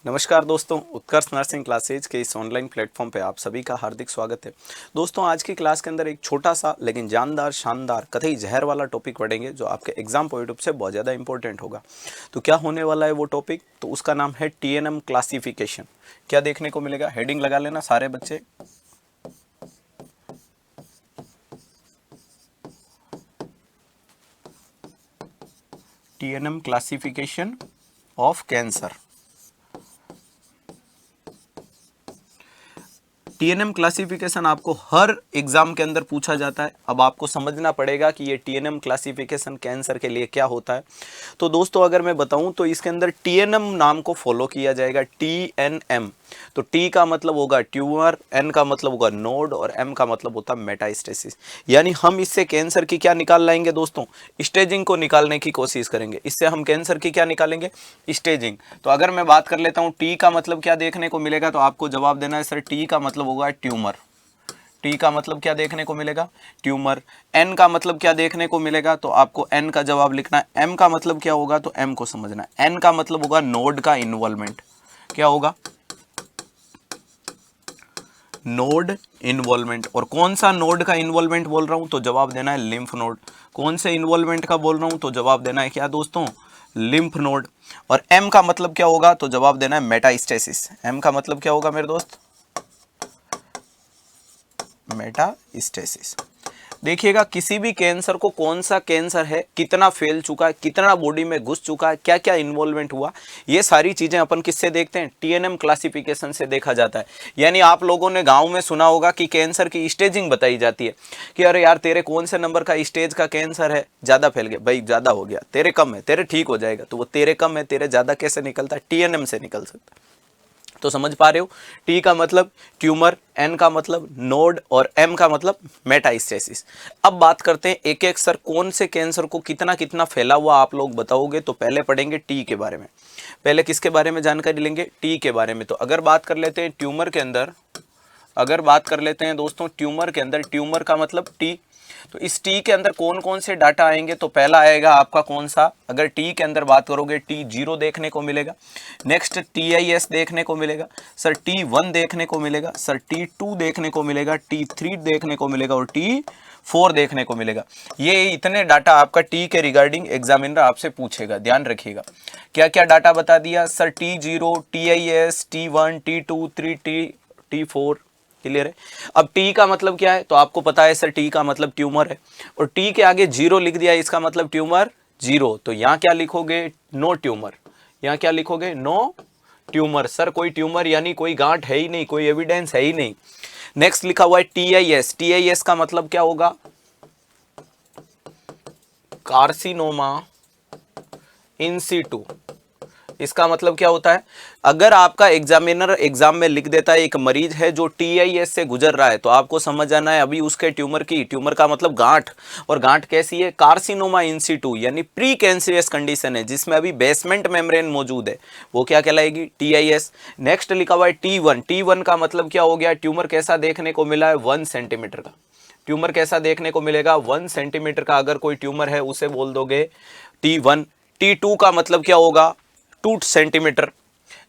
नमस्कार दोस्तों, उत्कर्ष nursing classes के इस ऑनलाइन प्लेटफॉर्म पे आप सभी का हार्दिक स्वागत है। दोस्तों, आज की क्लास के अंदर एक छोटा सा लेकिन जानदार, शानदार, कतई जहर वाला टॉपिक पढ़ेंगे जो आपके एग्जाम पॉइंट ऑफ से बहुत ज़्यादा इंपॉर्टेंट होगा। तो क्या होने वाला है वो टॉपिक? तो उसका नाम है TNM क्लासिफिकेशन। क्या देखने को मिलेगा? हेडिंग लगा लेना सारे बच्चे। TNM classification of cancer. TNM classification आपको हर एग्जाम के अंदर पूछा जाता है। अब आपको समझना पड़ेगा कि ये TNM क्लासिफिकेशन कैंसर के लिए क्या होता है। तो दोस्तों, अगर मैं बताऊं तो इसके अंदर TNM नाम को फॉलो किया जाएगा। TNM, तो T का मतलब होगा ट्यूमर, N का मतलब होगा नोड और M का मतलब होता है मेटास्टेसिस। यानी हम इससे कैंसर की क्या निकाल लाएंगे दोस्तों? स्टेजिंग को निकालने की कोशिश करेंगे। इससे हम कैंसर की क्या निकालेंगे? स्टेजिंग। तो अगर मैं बात कर लेता हूँ T का मतलब क्या देखने को मिलेगा, तो आपको जवाब देना है सर T का मतलब होगा ट्यूमर। T का मतलब क्या देखने को मिलेगा? ट्यूमर। N का मतलब क्या देखने को मिलेगा? तो आपको N का जवाब लिखना है। M का मतलब क्या होगा? तो M को समझना है। N का मतलब होगा नोड का इन्वॉल्वमेंट। क्या होगा? Node involvement. और कौन सा नोड का इन्वॉल्वमेंट बोल रहा हूं? तो जवाब देना है लिम्फ नोड। कौन से इन्वॉल्वमेंट का बोल रहा हूं? तो जवाब देना है क्या दोस्तों? Lymph node. और M का मतलब क्या होगा? तो जवाब देना है मेटास्टेसिस। M का मतलब क्या होगा मेरे दोस्त? मेटास्टेसिस। देखिएगा, किसी भी कैंसर को कौन सा कैंसर है, कितना फैल चुका है, कितना बॉडी में घुस चुका है, क्या क्या इन्वॉल्वमेंट हुआ, ये सारी चीजें अपन किससे देखते हैं? TNM क्लासिफिकेशन से देखा जाता है। यानी आप लोगों ने गांव में सुना होगा कि कैंसर की स्टेजिंग बताई जाती है कि अरे यार, तेरे कौन से नंबर का स्टेज का कैंसर है, ज्यादा फैल गया भाई, ज्यादा हो गया, तेरे कम है, तेरे ठीक हो जाएगा। तो वो तेरे कम है, तेरे ज्यादा कैसे निकलता है? TNM से निकल सकता है। तो समझ पा रहे हो? T का मतलब ट्यूमर, N का मतलब नोड और M का मतलब मेटास्टेसिस। अब बात करते हैं एक एक सर कौन से कैंसर को कितना कितना फैला हुआ आप लोग बताओगे। तो पहले पढ़ेंगे T के बारे में। पहले किसके बारे में जानकारी लेंगे? T के बारे में। तो अगर बात कर लेते हैं ट्यूमर के अंदर, अगर बात कर लेते हैं दोस्तों ट्यूमर के अंदर, ट्यूमर का मतलब T। तो इस T के अंदर कौन कौन से डाटा आएंगे? तो पहला आएगा आपका कौन सा? अगर T के अंदर बात करोगे, T0 देखने को मिलेगा। नेक्स्ट TIS देखने को मिलेगा सर, T1 देखने को मिलेगा सर, T2 देखने को मिलेगा, T3 देखने को मिलेगा और T4 देखने को मिलेगा। ये इतने डाटा आपका T के रिगार्डिंग एग्जामिनर आपसे पूछेगा, ध्यान रखिएगा। क्या क्या डाटा बता दिया sir? T0, TIS, T1, T2, T4। Clear है? अब T का मतलब क्या है? तो आपको पता है सर, T का मतलब ट्यूमर है। और T के आगे 0 लिख दिया, इसका मतलब ट्यूमर 0। तो यहाँ क्या लिखोगे? No tumour. यहाँ क्या लिखोगे? No tumour. सर कोई ट्यूमर यानी कोई गांठ है ही नहीं, कोई एविडेंस है ही नहीं। नेक्स्ट लिखा हुआ है TIS। TIS का मतलब क्या होगा? Carcinoma in situ. इसका मतलब क्या होता है? अगर आपका एग्जामिनर एग्जाम में लिख देता है एक मरीज है जो TIS से गुजर रहा है, तो आपको समझ आना है अभी उसके ट्यूमर की, ट्यूमर का मतलब गांठ, और गांठ कैसी है? कार्सिनोमा इन सीटू, यानी प्री कैंसरियस कंडीशन है जिसमें अभी बेसमेंट मेम्ब्रेन मौजूद है, वो क्या कहलाएगी? TIS। नेक्स्ट लिखा हुआ है T1। T1 का मतलब क्या हो गया? ट्यूमर कैसा देखने को मिला है? 1 सेंटीमीटर का। ट्यूमर कैसा देखने को मिलेगा? 1 सेंटीमीटर का अगर कोई ट्यूमर है उसे बोल दोगे T1। T2 का मतलब क्या होगा? 2 सेंटीमीटर।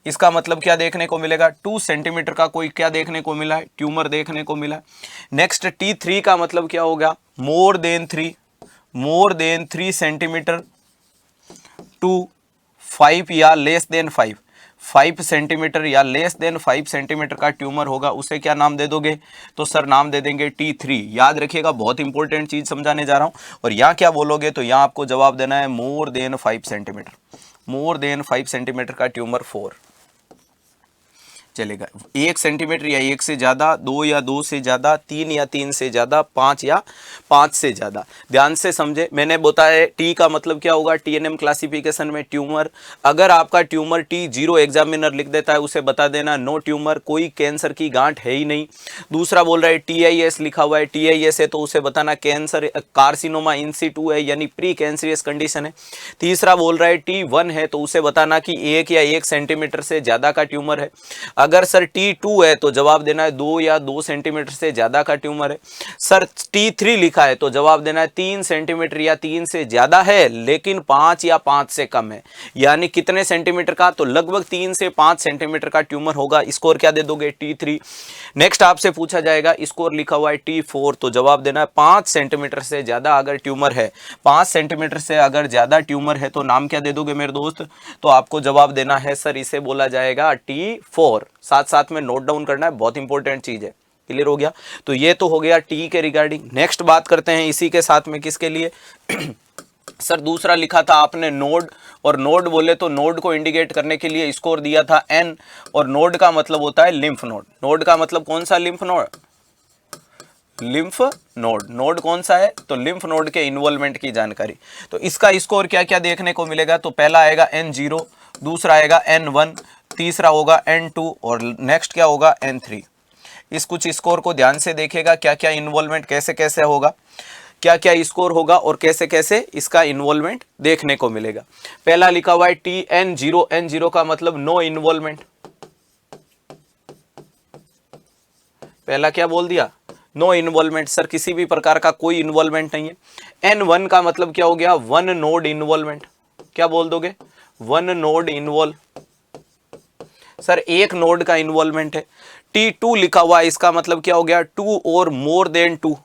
इसका मतलब क्या देखने को मिलेगा? 2 सेंटीमीटर का कोई क्या देखने को मिला है? ट्यूमर देखने को मिला है। नेक्स्ट T3 का मतलब क्या होगा? मोर देन 3 सेंटीमीटर टू 5 या लेस देन 5 सेंटीमीटर या लेस देन 5 सेंटीमीटर का ट्यूमर होगा, उसे क्या नाम दे दोगे? तो सर नाम दे देंगे T3। याद रखिएगा, बहुत इंपॉर्टेंट चीज समझाने जा रहा हूं। और यहाँ क्या बोलोगे? तो यहाँ आपको जवाब देना है more than 5 centimetre. More than 5 centimetre का ट्यूमर 4 चलेगा। 1 सेंटीमीटर या 1 से ज़्यादा, 2 या 2 से ज़्यादा, 3 या 3 से ज़्यादा, 5 या 5 से ज़्यादा। ध्यान से समझे, मैंने बताया T का मतलब क्या होगा TNM क्लासिफिकेशन में? ट्यूमर। अगर आपका ट्यूमर T0 एग्जामिनर लिख देता है, उसे बता देना नो ट्यूमर, कोई कैंसर की गांठ है ही नहीं। दूसरा बोल रहा है TIS लिखा हुआ है, TIS है तो उसे बताना कैंसर, कार्सिनोमा इन सीटू है यानी प्री कैंसरियस कंडीशन है। तीसरा बोल रहा है T1 है तो उसे बताना कि 1 या 1 सेंटीमीटर से ज़्यादा का ट्यूमर है। अगर सर T2 है तो जवाब देना है 2 या 2 सेंटीमीटर से ज्यादा का ट्यूमर है। सर T3 लिखा है तो जवाब देना है 3 सेंटीमीटर या 3 से ज्यादा है लेकिन 5 या 5 से कम है। यानी कितने सेंटीमीटर का, तो लगभग 3 से 5 सेंटीमीटर का ट्यूमर होगा। स्कोर क्या दे दोगे, T3। नेक्स्ट आपसे पूछा जाएगा स्कोर लिखा हुआ है T4, तो जवाब देना है 5 सेंटीमीटर से ज्यादा अगर ट्यूमर है, 5 सेंटीमीटर से अगर ज्यादा ट्यूमर है तो नाम क्या दे दोगे मेरे दोस्त, तो आपको जवाब देना है सर इसे बोला जाएगा T4। साथ साथ में नोट डाउन करना है, बहुत इंपॉर्टेंट चीज है। क्लियर हो गया, तो ये तो हो गया टी के रिगार्डिंग। नेक्स्ट बात करते हैं इसी के साथ में किसके लिए सर दूसरा लिखा था आपने नोड, और नोड बोले तो नोड को इंडिकेट करने के लिए स्कोर दिया था N, और नोड का मतलब होता है लिम्फ नोड। नोड का मतलब कौन सा lymph node, lymph node. Node कौन सा है, तो लिम्फ नोड के इन्वॉल्वमेंट की जानकारी। तो इसका स्कोर क्या क्या देखने को मिलेगा, तो पहला आएगा N0, दूसरा आएगा N1, तीसरा होगा N2 और नेक्स्ट क्या होगा N3। इस कुछ स्कोर को ध्यान से देखेगा, क्या क्या इन्वॉल्वमेंट कैसे कैसे होगा, क्या क्या स्कोर होगा और कैसे कैसे इसका इन्वॉल्वमेंट देखने को मिलेगा। पहला लिखा हुआ है N0, N0 का मतलब नो इन्वॉल्वमेंट। पहला क्या बोल दिया, नो इन्वॉल्वमेंट, सर किसी भी प्रकार का कोई इन्वॉल्वमेंट नहीं है। N1 का मतलब क्या हो गया, वन नोड इन्वॉल्वमेंट। क्या बोल दोगे, वन नोड इन्वॉल्व, सर एक नोड का इन्वॉल्वमेंट है। T2 लिखा हुआ है, इसका मतलब क्या हो गया, 2 और मोर देन 2।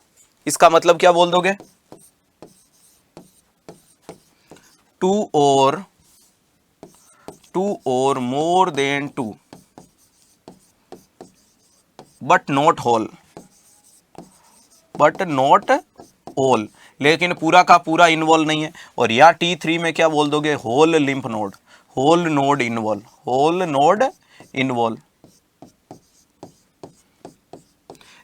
इसका मतलब क्या बोल दोगे, 2 और more than 2 but not whole, but not all, लेकिन पूरा का पूरा इन्वॉल्व नहीं है। और या T3 में क्या बोल दोगे, whole lymph node, whole node involve, whole node involve.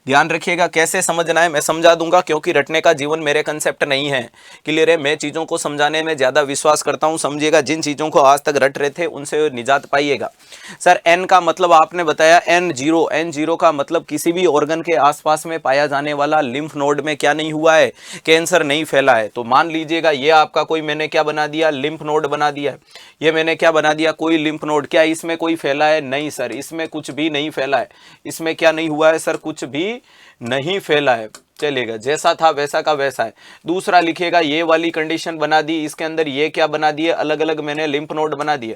ध्यान रखिएगा कैसे समझना है, मैं समझा दूंगा क्योंकि रटने का जीवन मेरे कंसेप्ट नहीं है। क्लियर है, मैं चीज़ों को समझाने में ज़्यादा विश्वास करता हूं। समझिएगा, जिन चीज़ों को आज तक रट रहे थे उनसे निजात पाइएगा। सर N का मतलब आपने बताया N0, N0 का मतलब किसी भी ऑर्गन के आसपास में पाया जाने वाला लिम्फ नोड में क्या नहीं हुआ है, कैंसर नहीं फैला है। तो मान लीजिएगा ये आपका कोई मैंने क्या बना दिया, लिम्फ नोड बना दिया है। ये मैंने क्या बना दिया, कोई लिम्फ नोड, क्या इसमें कोई फैला है, नहीं सर इसमें कुछ भी नहीं फैला है। इसमें क्या नहीं हुआ है सर, कुछ भी नहीं फैला है। चलेगा, जैसा था वैसा का वैसा है। दूसरा लिखेगा ये वाली कंडीशन बना दी, इसके अंदर ये क्या बना दिए, अलग अलग मैंने लिम्फ नोड बना दिए।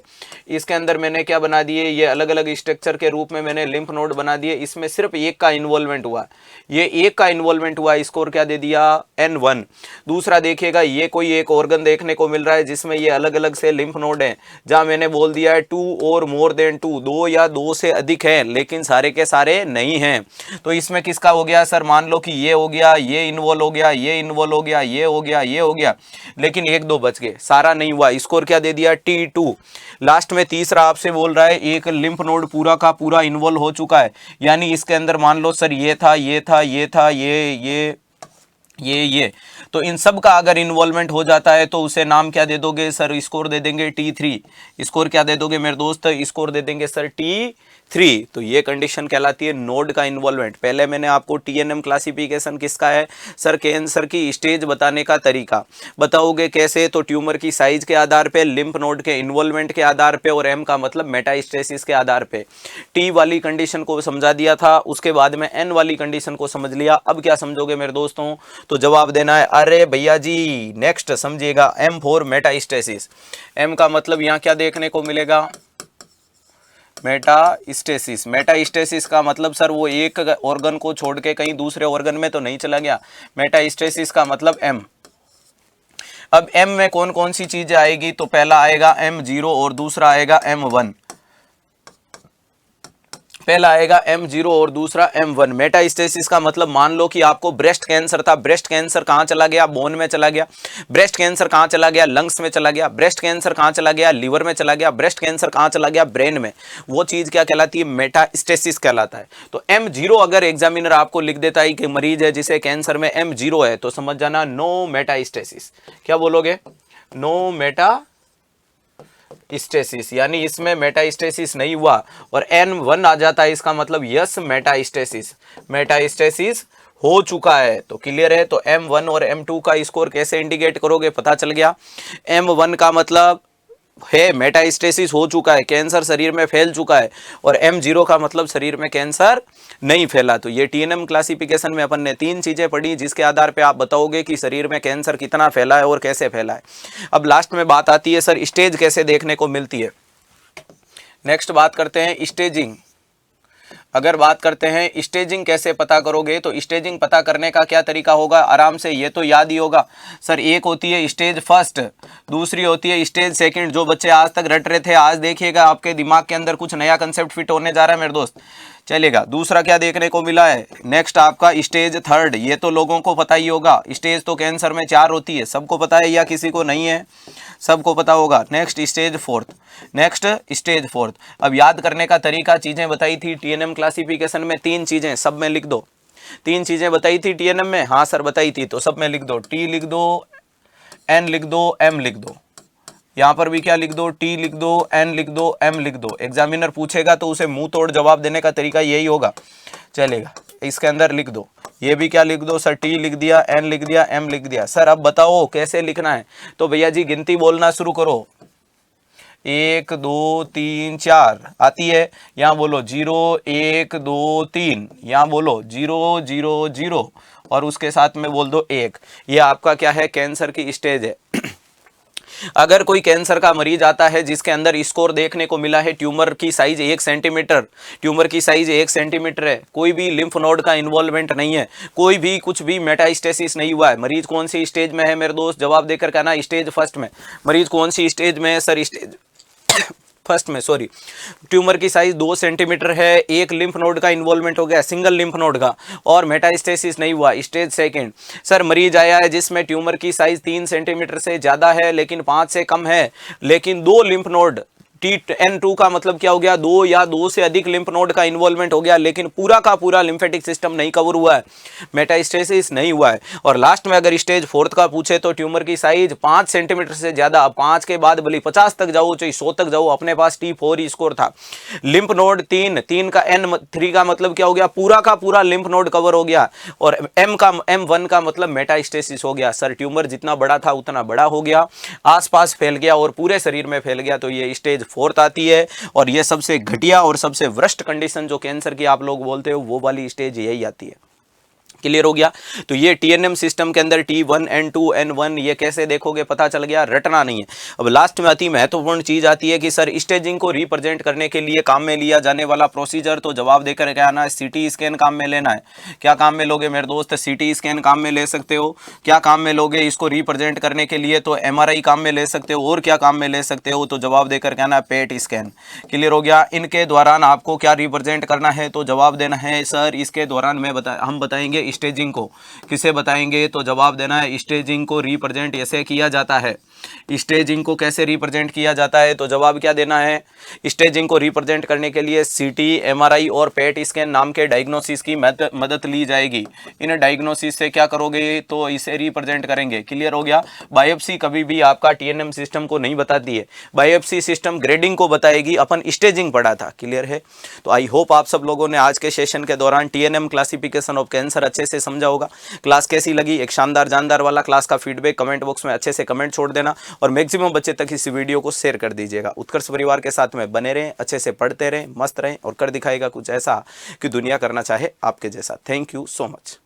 इसके अंदर मैंने क्या बना दिए, ये अलग अलग स्ट्रक्चर के रूप में मैंने लिम्फ नोड बना दिए। इसमें सिर्फ एक का इन्वॉल्वमेंट हुआ, ये एक का इन्वॉल्वमेंट हुआ, स्कोर क्या दे दिया, N1। दूसरा देखिएगा ये कोई एक ऑर्गन देखने को मिल रहा है जिसमें ये अलग अलग से लिम्फ नोड हैं, जहां मैंने बोल दिया है 2 और मोर देन 2, 2 या 2 से अधिक है लेकिन सारे के सारे नहीं हैं। तो इसमें किसका हो गया सर, मान लो कि ये हो गया, ये इन्वॉल्व हो गया, ये इन्वॉल्व हो गया, ये हो गया, ये हो गया, लेकिन एक दो बच गए, सारा नहीं हुआ। स्कोर क्या दे दिया, T2। लास्ट में तीसरा आपसे बोल रहा है एक लिम्फ नोड पूरा का पूरा इन्वॉल्व हो चुका है, यानी इसके अंदर मान लो सर ये था, ये था, ये था, ये तो इन सब का अगर इन्वॉल्वमेंट हो जाता है तो उसे नाम क्या दे दोगे सर, स्कोर दे देंगे T3। स्कोर क्या दे दोगे मेरे दोस्त, स्कोर दे देंगे सर T3। तो ये कंडीशन कहलाती है नोड का इन्वॉल्वमेंट। पहले मैंने आपको TNM क्लासिफिकेशन किसका है सर, कैंसर की स्टेज बताने का तरीका बताओगे कैसे, तो ट्यूमर की साइज के आधार पे, लिम्फ नोड के इन्वॉल्वमेंट के आधार पे, और M का मतलब मेटास्टेसिस के आधार पे। T वाली कंडीशन को समझा दिया था, उसके बाद में N वाली कंडीशन को समझ लिया। अब क्या समझोगे मेरे दोस्तों, तो जवाब देना है, अरे भैया जी नेक्स्ट समझिएगा, M फॉर मेटास्टेसिस। M का मतलब यहाँ क्या देखने को मिलेगा, मेटास्टेसिस। मेटास्टेसिस का मतलब सर वो एक ऑर्गन को छोड़ के कहीं दूसरे ऑर्गन में तो नहीं चला गया। मेटास्टेसिस का मतलब M। अब M में कौन कौन सी चीजें आएगी, तो पहला आएगा M0 और दूसरा आएगा M1। पहला आएगा M0 और दूसरा M1। मेटास्टेसिस का मतलब मान लो कि आपको ब्रेस्ट कैंसर था, ब्रेस्ट कैंसर कहाँ चला गया, बोन में चला गया। ब्रेस्ट कैंसर कहाँ चला गया, लंग्स में चला गया। ब्रेस्ट कैंसर कहाँ चला गया, लीवर में चला गया। ब्रेस्ट कैंसर कहाँ चला गया, ब्रेन में। वो चीज क्या कहलाती है, मेटास्टेसिस कहलाता है। तो M0 अगर एग्जामिनर आपको लिख देता है कि मरीज है जिसे कैंसर में M0 है, तो समझ जाना नो मेटास्टेसिस। क्या बोलोगे, नो मेटास्टेसिस, यानी इसमें मेटास्टेसिस नहीं हुआ। और N1 आ जाता है, इसका मतलब यस मेटास्टेसिस, मेटास्टेसिस हो चुका है। तो क्लियर है, तो M1 और M2 का स्कोर कैसे इंडिकेट करोगे, पता चल गया। M1 का मतलब है, मेटास्टेसिस हो चुका है, कैंसर शरीर में फैल चुका है, और M0 का मतलब शरीर में कैंसर नहीं फैला। तो ये TNM क्लासिफिकेशन में अपन ने 3 चीजें पढ़ी जिसके आधार पे आप बताओगे कि शरीर में कैंसर कितना फैला है और कैसे फैला है। अब लास्ट में बात आती है सर स्टेज कैसे देखने को मिलती है। नेक्स्ट बात करते हैं स्टेजिंग। अगर बात करते हैं स्टेजिंग कैसे पता करोगे, तो स्टेजिंग पता करने का क्या तरीका होगा, आराम से ये तो याद ही होगा सर। एक होती है स्टेज फर्स्ट, दूसरी होती है स्टेज सेकंड। जो बच्चे आज तक रट रहे थे, आज देखिएगा आपके दिमाग के अंदर कुछ नया कंसेप्ट फिट होने जा रहा है मेरे दोस्त, चलेगा। दूसरा क्या देखने को मिला है, नेक्स्ट आपका स्टेज थर्ड। ये तो लोगों को पता ही होगा, स्टेज तो कैंसर में 4 होती है, सबको पता है या किसी को नहीं है, सबको पता होगा। Next stage fourth, next stage fourth. अब याद करने का तरीका, चीजें बताई थी TNM क्लासिफिकेशन में, 3 चीजें सब में लिख दो। 3 चीजें बताई थी TNM में, हाँ सर बताई थी, तो सब में लिख दो। T लिख दो, N लिख दो, M लिख दो। यहाँ पर भी क्या लिख दो, T लिख दो, N लिख दो, M लिख दो। एग्जामिनर पूछेगा तो उसे मुंह तोड़ जवाब देने का तरीका यही होगा, चलेगा। इसके अंदर लिख दो, ये भी क्या लिख दो सर, T लिख दिया, N लिख दिया, M लिख दिया। सर अब बताओ कैसे लिखना है, तो भैया जी गिनती बोलना शुरू करो। 1 2 3 4 आती है, यहाँ बोलो 0 1 2 3, यहाँ बोलो 0 0 0 और उसके साथ में बोल दो 1। ये आपका क्या है, कैंसर की स्टेज है। अगर कोई कैंसर का मरीज आता है जिसके अंदर स्कोर देखने को मिला है, ट्यूमर की साइज 1 सेंटीमीटर, ट्यूमर की साइज 1 सेंटीमीटर है, कोई भी लिम्फ नोड का इन्वॉल्वमेंट नहीं है, कोई भी कुछ भी मेटास्टेसिस नहीं हुआ है, मरीज कौन सी स्टेज में है मेरे दोस्त, जवाब देकर कहना स्टेज फर्स्ट में। मरीज कौन सी स्टेज में है सर, स्टेज फर्स्ट में, सॉरी। ट्यूमर की साइज 2 सेंटीमीटर है, एक लिम्फ नोड का इन्वॉल्वमेंट हो गया, सिंगल लिम्फ नोड का, और मेटास्टेसिस नहीं हुआ, स्टेज सेकंड। सर मरीज आया है जिसमें ट्यूमर की साइज 3 सेंटीमीटर से ज्यादा है लेकिन 5 से कम है, लेकिन 2 लिम्फ नोड, TN2 का मतलब क्या हो गया, 2 या 2 से अधिक लिम्फ नोड का इन्वॉल्वमेंट हो गया, लेकिन पूरा का पूरा लिम्फेटिक सिस्टम नहीं कवर हुआ है, मेटास्टेसिस नहीं हुआ है। और लास्ट में अगर स्टेज फोर्थ का पूछे तो ट्यूमर की साइज 5 सेंटीमीटर से ज्यादा, 5 के बाद भले 50 तक जाओ चाहे 100 तक जाओ, अपने पास T4 स्कोर था। लिम्फ नोड 3 का N3 का मतलब क्या हो गया, पूरा का पूरा लिम्फ नोड कवर हो गया, और M1 का मतलब मेटास्टेसिस हो गया। सर ट्यूमर जितना बड़ा था उतना बड़ा हो गया, आसपास फैल गया और पूरे शरीर में फैल गया, तो ये स्टेज फोर्थ आती है। और ये सबसे घटिया और सबसे वर्स्ट कंडीशन जो कैंसर की आप लोग बोलते हो, वो वाली स्टेज यही आती है। क्लियर हो गया। तो ये TNM सिस्टम के अंदर T1 N2 N1 ये कैसे देखोगे, पता चल गया, रटना नहीं है। अब लास्ट में अति महत्वपूर्ण चीज आती है कि सर स्टेजिंग को रिप्रेजेंट करने के लिए काम में लिया जाने वाला प्रोसीजर, तो जवाब देकर क्या आना है, CT स्कैन काम में लेना है। क्या काम में लोगे मेरे दोस्त, CT स्कैन काम में ले सकते हो। क्या काम में लोगे इसको रिप्रेजेंट करने के लिए, तो MRI काम में ले सकते हो। और क्या काम में ले सकते हो, तो जवाब देकर कहना है पेट स्कैन। क्लियर हो गया। इनके दौरान आपको क्या रिप्रेजेंट करना है, तो जवाब देना है सर इसके दौरान हम बताएंगे स्टेजिंग को। किसे बताएंगे, तो जवाब देना है स्टेजिंग को रिप्रेजेंट ऐसे किया जाता है। स्टेजिंग को कैसे रिप्रेजेंट किया जाता है, तो जवाब क्या देना है, स्टेजिंग को रिप्रेजेंट करने के लिए CT MRI और पेट स्कैन नाम के डायग्नोसिस की मदद ली जाएगी। इन डायग्नोसिस से क्या करोगे, तो इसे रिप्रेजेंट करेंगे। क्लियर हो गया। बायोप्सी कभी भी आपका TNM सिस्टम को नहीं बताती है, बायोप्सी सिस्टम ग्रेडिंग को बताएगी, अपन स्टेजिंग पढ़ा था। क्लियर है। तो आई होप आप सब लोगों ने आज के सेशन के दौरान TNM क्लासिफिकेशन ऑफ कैंसर अच्छे से समझा होगा। क्लास कैसी लगी, एक शानदार जानदार वाला क्लास का फीडबैक कमेंट बॉक्स में अच्छे से कमेंट छोड़ देना, और मैक्सिमम बच्चे तक इस वीडियो को शेयर कर दीजिएगा। उत्कर्ष परिवार के साथ में बने रहें, अच्छे से पढ़ते रहें, मस्त रहें, और कर दिखाएगा कुछ ऐसा कि दुनिया करना चाहे आपके जैसा। Thank you so much.